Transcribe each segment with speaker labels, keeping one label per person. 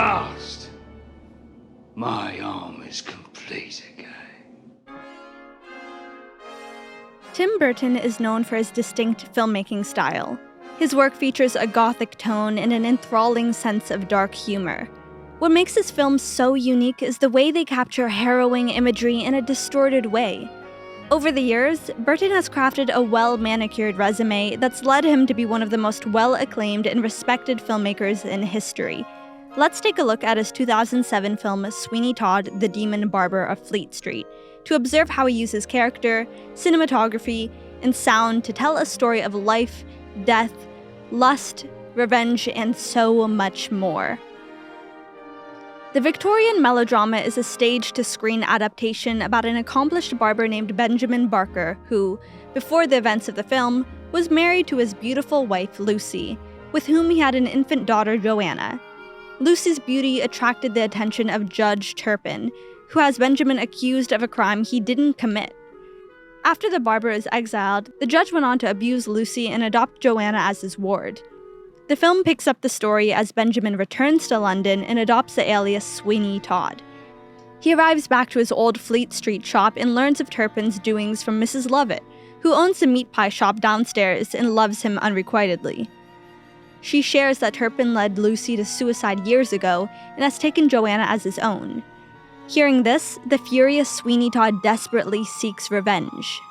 Speaker 1: last, my arm is complete again.
Speaker 2: Tim Burton is known for his distinct filmmaking style. His work features a gothic tone and an enthralling sense of dark humor. What makes his films so unique is the way they capture harrowing imagery in a distorted way. Over the years, Burton has crafted a well-manicured resume that's led him to be one of the most well-acclaimed and respected filmmakers in history. Let's take a look at his 2007 film Sweeney Todd, The Demon Barber of Fleet Street, to observe how he uses character, cinematography, and sound to tell a story of life, death, lust, revenge, and so much more. The Victorian melodrama is a stage-to-screen adaptation about an accomplished barber named Benjamin Barker who, before the events of the film, was married to his beautiful wife Lucy, with whom he had an infant daughter Joanna. Lucy's beauty attracted the attention of Judge Turpin, who has Benjamin accused of a crime he didn't commit. After the barber is exiled, the judge went on to abuse Lucy and adopt Joanna as his ward. The film picks up the story as Benjamin returns to London and adopts the alias Sweeney Todd. He arrives back to his old Fleet Street shop and learns of Turpin's doings from Mrs. Lovett, who owns the meat pie shop downstairs and loves him unrequitedly. She shares that Turpin led Lucy to suicide years ago and has taken Joanna as his own. Hearing this, the furious Sweeney Todd desperately seeks revenge.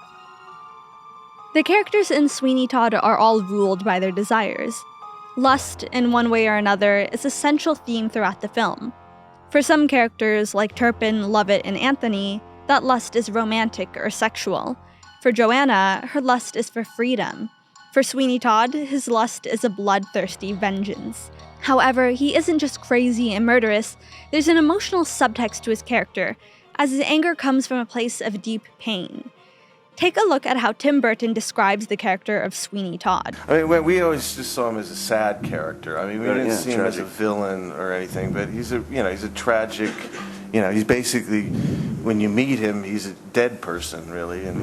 Speaker 2: The characters in Sweeney Todd are all ruled by their desires. Lust, in one way or another, is a central theme throughout the film. For some characters, like Turpin, Lovett, and Anthony, that lust is romantic or sexual. For Joanna, her lust is for freedom. For Sweeney Todd, his lust is a bloodthirsty vengeance. However, he isn't just crazy and murderous, there's an emotional subtext to his character, as his anger comes from a place of deep pain. Take a look at how Tim Burton describes the character of Sweeney Todd.
Speaker 3: I mean, we always just saw him as a sad character. I mean, we didn't see him as a villain or anything, but he's a tragic, he's basically, when you meet him, he's a dead person, really, and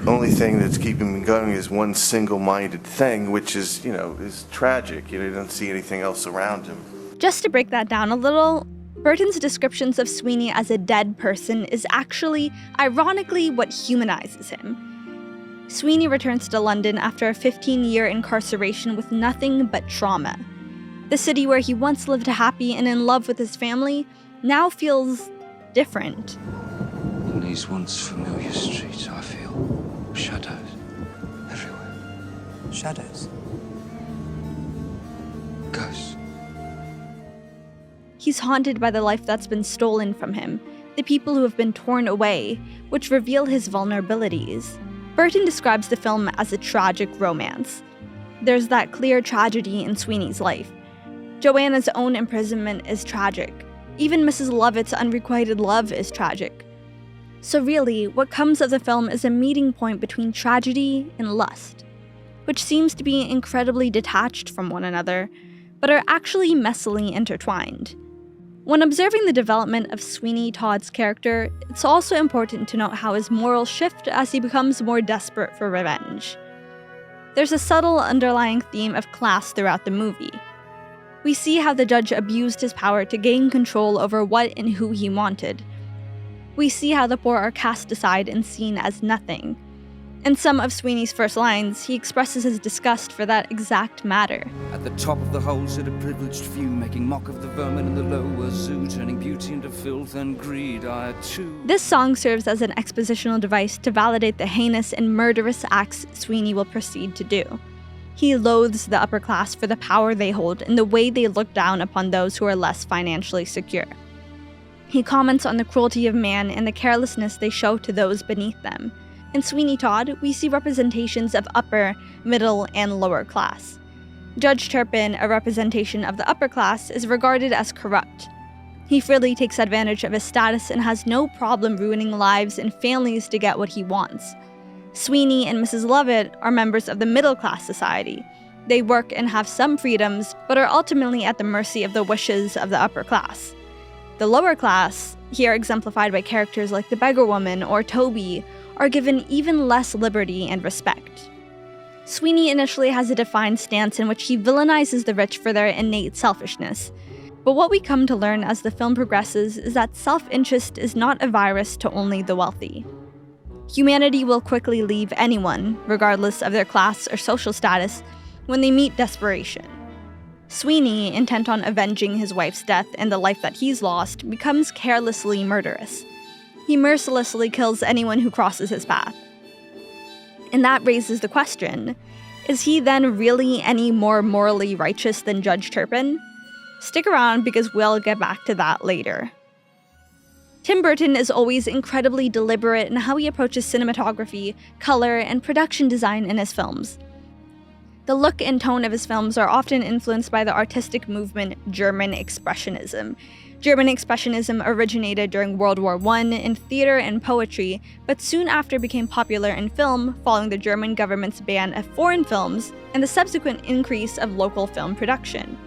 Speaker 3: only thing that's keeping him going is one single-minded thing, which is, is tragic. You don't see anything else around him.
Speaker 2: Just to break that down a little, Burton's descriptions of Sweeney as a dead person is actually, ironically, what humanizes him. Sweeney returns to London after a 15-year incarceration with nothing but trauma. The city where he once lived happy and in love with his family now feels different.
Speaker 1: In these once familiar streets, I feel shadows everywhere.
Speaker 4: Shadows?
Speaker 1: Ghosts.
Speaker 2: He's haunted by the life that's been stolen from him, the people who have been torn away, which reveal his vulnerabilities. Burton describes the film as a tragic romance. There's that clear tragedy in Sweeney's life. Joanna's own imprisonment is tragic. Even Mrs. Lovett's unrequited love is tragic. So really, what comes of the film is a meeting point between tragedy and lust, which seems to be incredibly detached from one another, but are actually messily intertwined. When observing the development of Sweeney Todd's character, it's also important to note how his morals shift as he becomes more desperate for revenge. There's a subtle underlying theme of class throughout the movie. We see how the judge abused his power to gain control over what and who he wanted. We see how the poor are cast aside and seen as nothing. In some of Sweeney's first lines, he expresses his disgust for that exact matter.
Speaker 5: At the top of the hole sit a privileged few, making mock of the vermin in the lower zoo, turning beauty into filth and greed. I too.
Speaker 2: This song serves as an expositional device to validate the heinous and murderous acts Sweeney will proceed to do. He loathes the upper class for the power they hold and the way they look down upon those who are less financially secure. He comments on the cruelty of man and the carelessness they show to those beneath them. In Sweeney Todd, we see representations of upper, middle, and lower class. Judge Turpin, a representation of the upper class, is regarded as corrupt. He freely takes advantage of his status and has no problem ruining lives and families to get what he wants. Sweeney and Mrs. Lovett are members of the middle-class society. They work and have some freedoms, but are ultimately at the mercy of the wishes of the upper class. The lower class, here exemplified by characters like the beggar woman or Toby, are given even less liberty and respect. Sweeney initially has a defined stance in which he villainizes the rich for their innate selfishness. But what we come to learn as the film progresses is that self-interest is not a virus to only the wealthy. Humanity will quickly leave anyone, regardless of their class or social status, when they meet desperation. Sweeney, intent on avenging his wife's death and the life that he's lost, becomes carelessly murderous. He mercilessly kills anyone who crosses his path. And that raises the question, is he then really any more morally righteous than Judge Turpin? Stick around because we'll get back to that later. Tim Burton is always incredibly deliberate in how he approaches cinematography, color, and production design in his films. The look and tone of his films are often influenced by the artistic movement German Expressionism. German Expressionism originated during World War I in theater and poetry, but soon after became popular in film following the German government's ban of foreign films and the subsequent increase of local film production.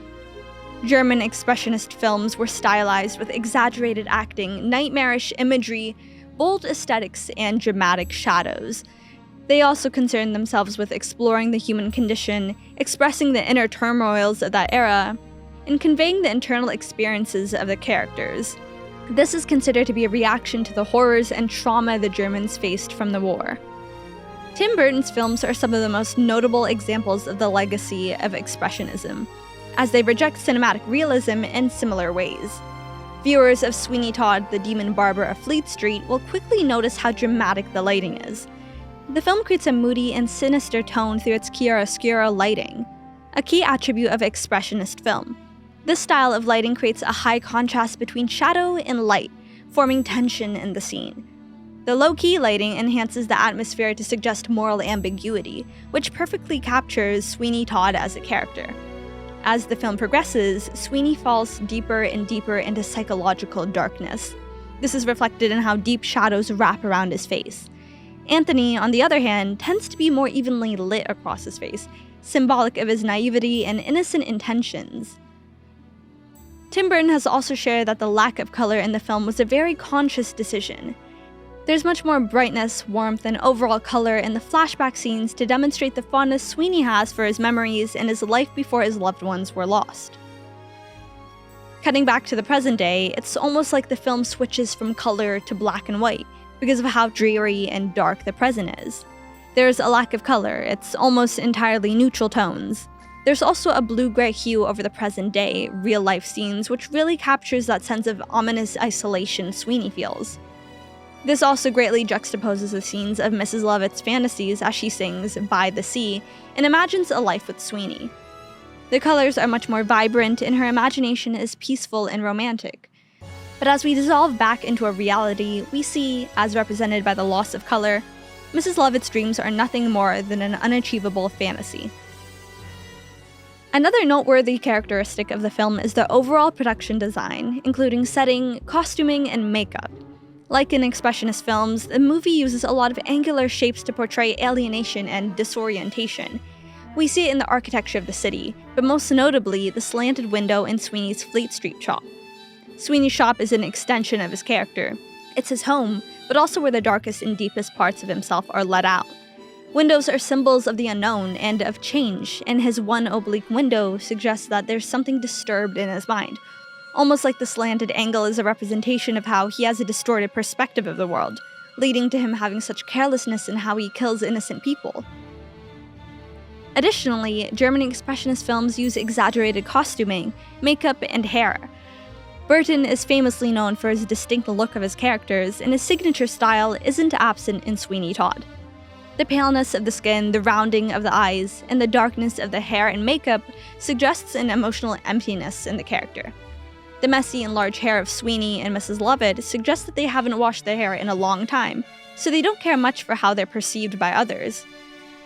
Speaker 2: German Expressionist films were stylized with exaggerated acting, nightmarish imagery, bold aesthetics, and dramatic shadows. They also concerned themselves with exploring the human condition, expressing the inner turmoils of that era, and conveying the internal experiences of the characters. This is considered to be a reaction to the horrors and trauma the Germans faced from the war. Tim Burton's films are some of the most notable examples of the legacy of Expressionism, as they reject cinematic realism in similar ways. Viewers of Sweeney Todd, the Demon Barber of Fleet Street will quickly notice how dramatic the lighting is. The film creates a moody and sinister tone through its chiaroscuro lighting, a key attribute of Expressionist film. This style of lighting creates a high contrast between shadow and light, forming tension in the scene. The low-key lighting enhances the atmosphere to suggest moral ambiguity, which perfectly captures Sweeney Todd as a character. As the film progresses, Sweeney falls deeper and deeper into psychological darkness. This is reflected in how deep shadows wrap around his face. Anthony, on the other hand, tends to be more evenly lit across his face, symbolic of his naivety and innocent intentions. Tim Burton has also shared that the lack of color in the film was a very conscious decision. There's much more brightness, warmth, and overall color in the flashback scenes to demonstrate the fondness Sweeney has for his memories and his life before his loved ones were lost. Cutting back to the present day, it's almost like the film switches from color to black and white because of how dreary and dark the present is. There's a lack of color, it's almost entirely neutral tones. There's also a blue-gray hue over the present day, real-life scenes, which really captures that sense of ominous isolation Sweeney feels. This also greatly juxtaposes the scenes of Mrs. Lovett's fantasies as she sings By the Sea and imagines a life with Sweeney. The colors are much more vibrant and her imagination is peaceful and romantic. But as we dissolve back into a reality, we see, as represented by the loss of color, Mrs. Lovett's dreams are nothing more than an unachievable fantasy. Another noteworthy characteristic of the film is the overall production design, including setting, costuming, and makeup. Like in Expressionist films, the movie uses a lot of angular shapes to portray alienation and disorientation. We see it in the architecture of the city, but most notably the slanted window in Sweeney's Fleet Street shop. Sweeney's shop is an extension of his character. It's his home, but also where the darkest and deepest parts of himself are let out. Windows are symbols of the unknown and of change, and his one oblique window suggests that there's something disturbed in his mind. Almost like the slanted angle is a representation of how he has a distorted perspective of the world, leading to him having such carelessness in how he kills innocent people. Additionally, German Expressionist films use exaggerated costuming, makeup, and hair. Burton is famously known for his distinct look of his characters, and his signature style isn't absent in Sweeney Todd. The paleness of the skin, the rounding of the eyes, and the darkness of the hair and makeup suggests an emotional emptiness in the character. The messy and large hair of Sweeney and Mrs. Lovett suggests that they haven't washed their hair in a long time, so they don't care much for how they're perceived by others.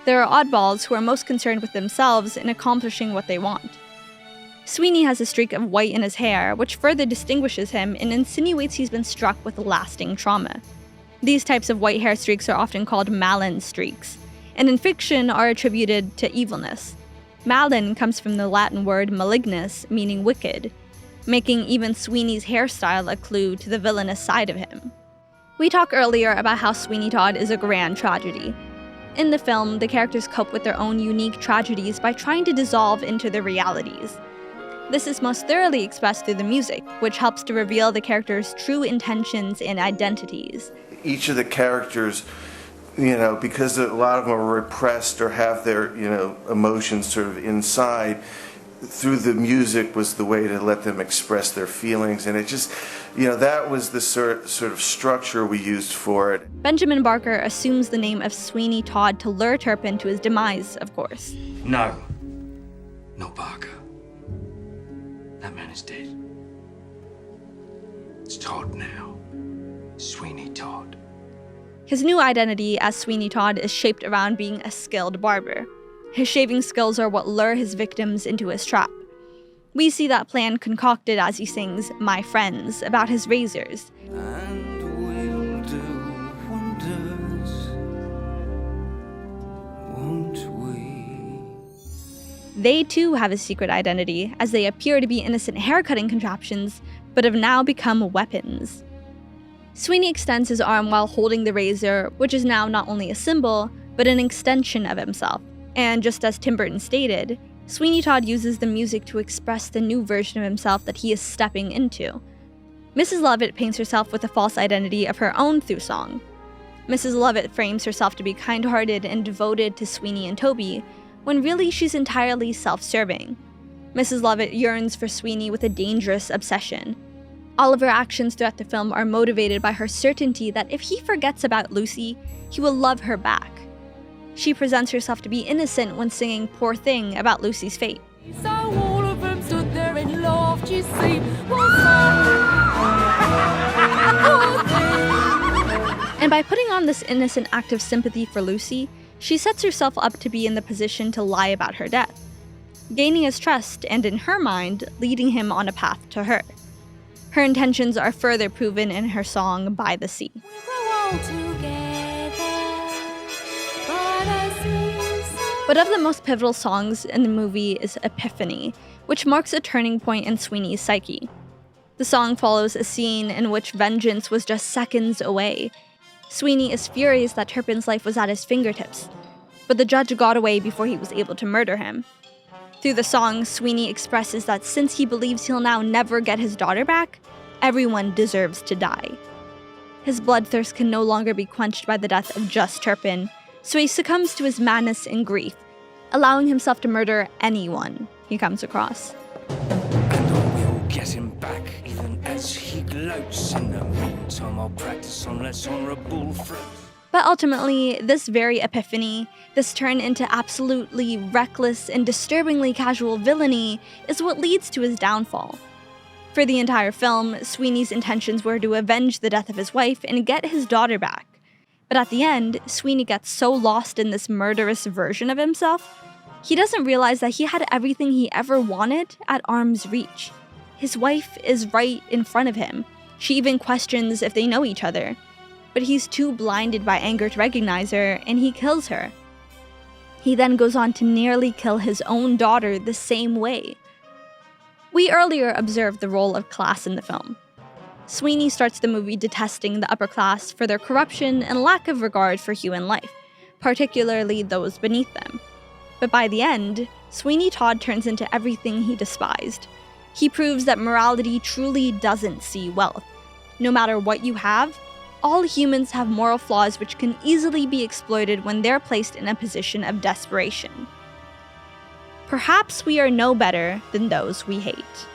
Speaker 2: There are oddballs who are most concerned with themselves and accomplishing what they want. Sweeney has a streak of white in his hair, which further distinguishes him and insinuates he's been struck with lasting trauma. These types of white hair streaks are often called Malin streaks, and in fiction are attributed to evilness. Malin comes from the Latin word malignus, meaning wicked, making even Sweeney's hairstyle a clue to the villainous side of him. We talked earlier about how Sweeney Todd is a grand tragedy. In the film, the characters cope with their own unique tragedies by trying to dissolve into their realities. This is most thoroughly expressed through the music, which helps to reveal the characters' true intentions and identities.
Speaker 3: Each of the characters, because a lot of them are repressed or have their, emotions sort of inside, through the music was the way to let them express their feelings. And it just, that was the sort of structure we used for it.
Speaker 2: Benjamin Barker assumes the name of Sweeney Todd to lure Turpin to his demise, of course.
Speaker 1: No Barker. That man is dead. It's Todd now. Sweeney Todd.
Speaker 2: His new identity as Sweeney Todd is shaped around being a skilled barber. His shaving skills are what lure his victims into his trap. We see that plan concocted as he sings "My Friends" about his razors.
Speaker 5: And we'll do wonders, won't we?
Speaker 2: They too have a secret identity, as they appear to be innocent haircutting contraptions, but have now become weapons. Sweeney extends his arm while holding the razor, which is now not only a symbol, but an extension of himself. And just as Tim Burton stated, Sweeney Todd uses the music to express the new version of himself that he is stepping into. Mrs. Lovett paints herself with a false identity of her own through song. Mrs. Lovett frames herself to be kind-hearted and devoted to Sweeney and Toby, when really she's entirely self-serving. Mrs. Lovett yearns for Sweeney with a dangerous obsession. All of her actions throughout the film are motivated by her certainty that if he forgets about Lucy, he will love her back. She presents herself to be innocent when singing "Poor Thing" about Lucy's fate.
Speaker 4: So all of them stood there and laughed, you see.
Speaker 2: And by putting on this innocent act of sympathy for Lucy, she sets herself up to be in the position to lie about her death, gaining his trust and, in her mind, leading him on a path to her. Her intentions are further proven in her song "By the Sea." But of the most pivotal songs in the movie is "Epiphany," which marks a turning point in Sweeney's psyche. The song follows a scene in which vengeance was just seconds away. Sweeney is furious that Turpin's life was at his fingertips, but the judge got away before he was able to murder him. Through the song, Sweeney expresses that since he believes he'll now never get his daughter back, everyone deserves to die. His bloodthirst can no longer be quenched by the death of just Turpin, so he succumbs to his madness and grief, allowing himself to murder anyone he comes across.
Speaker 5: And I will get him back, even as he gloats. In the meantime, I'll practice on less honorable fruit.
Speaker 2: But ultimately, this very epiphany, this turn into absolutely reckless and disturbingly casual villainy, is what leads to his downfall. For the entire film, Sweeney's intentions were to avenge the death of his wife and get his daughter back. But at the end, Sweeney gets so lost in this murderous version of himself, he doesn't realize that he had everything he ever wanted at arm's reach. His wife is right in front of him. She even questions if they know each other. But he's too blinded by anger to recognize her, and he kills her. He then goes on to nearly kill his own daughter the same way. We earlier observed the role of class in the film. Sweeney starts the movie detesting the upper class for their corruption and lack of regard for human life, particularly those beneath them. But by the end, Sweeney Todd turns into everything he despised. He proves that morality truly doesn't see wealth. No matter what you have, all humans have moral flaws which can easily be exploited when they're placed in a position of desperation. Perhaps we are no better than those we hate.